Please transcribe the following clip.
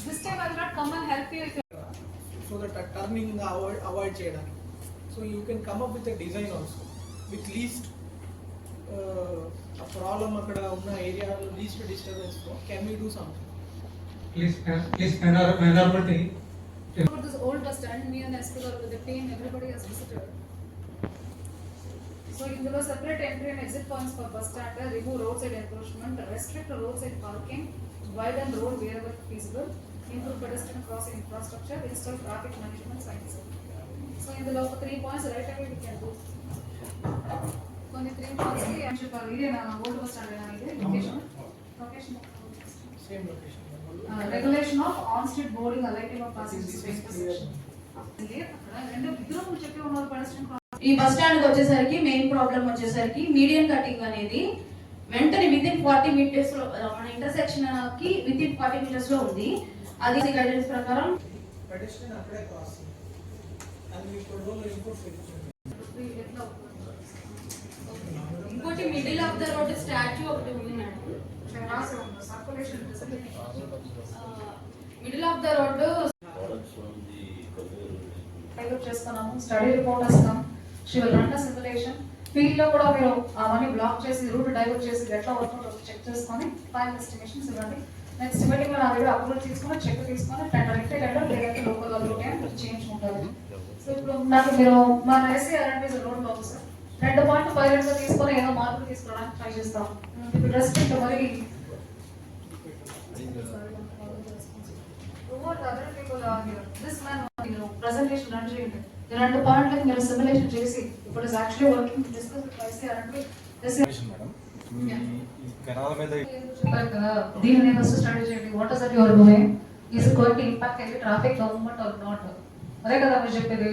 This time I will not come and help you if you so that turning avoid చేయడానికి. So you can come up with a design also with least a problem అక్కడ ఉన్న ఏరియాలో least disturbance లో can we do something? Please minority. for this old bus stand, me and SP with the team, everybody has visited. So ఇందులో separate entry and exit points for bus stand, remove roadside encroachment, restrict roadside parking, widen road wherever feasible, improve pedestrian crossing infrastructure, install traffic management signs. So ఇందులో 3 points right away we can do. కొన్ని 3 points కి actually ఇదే నా old bus stand అనేది location Same location. Regulation of on-street boarding, alighting of passengers intersection. రెండు విగ్రహాలు చెప్పి ఉన్నారు pedestrian. ఈ బస్ స్టాండ్ వచ్చేసరికి మెయిన్ ప్రాబ్లం వచ్చేసరికి మీడియం కటింగ్ అనేది వెంటనే వితిన్ 40 మీటర్స్ లో మన ఇంటర్సెక్షన్ కి వితిన్ 40 మీటర్స్ లో ఉంది. అది గైడెన్స్ ప్రకారం పెడెస్ట్రియన్ అక్కడే క్రాస్ అది మీ రోడ్ ఇంపోర్ట్ ఇంకోటి middle of the road statue ఒకటి ఉంది madam. Circulation middle of the road develop చేస్తున్నాము. స్టడీ రిపోర్ట్ ఇస్తాం. She will run the simulation. Field లో కూడా మీరు అవన్నీ బ్లాక్ చేసి రూట్ డైవర్ట్ చేసి ఎట్లా వర్క్ చెక్ చేసుకొని ఫైనల్ ఎస్టిమేషన్స్ ఇవ్వండి. నెక్స్ట్ మీటింగ్ లో నా దగ్గర అప్రూవల్ తీసుకొని చెక్ తీసుకొని టెండర్ అయితే టెండర్ లేదంటే లోకల్ వాళ్ళు చేంజ్ ఉంటుంది. సో ఇప్పుడు నాకు మీరు మన ఎస్సీ ఆర్ఎండ్బీస్ రోడ్ లో సార్ 2.5 గా తీసుకొని ఏదో మార్పులు తీసుకోవడానికి ట్రై చేస్తాం. ఇప్పుడు రెస్ట్రిక్ట్ మరి ప్రెజెంటేషన్ రన్ చేయండి. 2 పాయింట్లకు మీరు సిమ్యులేషన్ చేసి ఇప్పుడు is actually working to discuss with IC R and B చెప్పారు కదా. దీన్ని ఫస్ట్ స్టడీ చేయండి. What is that your doing, is it going to impact any traffic movement or not, అదే కదా మీరు చెప్పేది.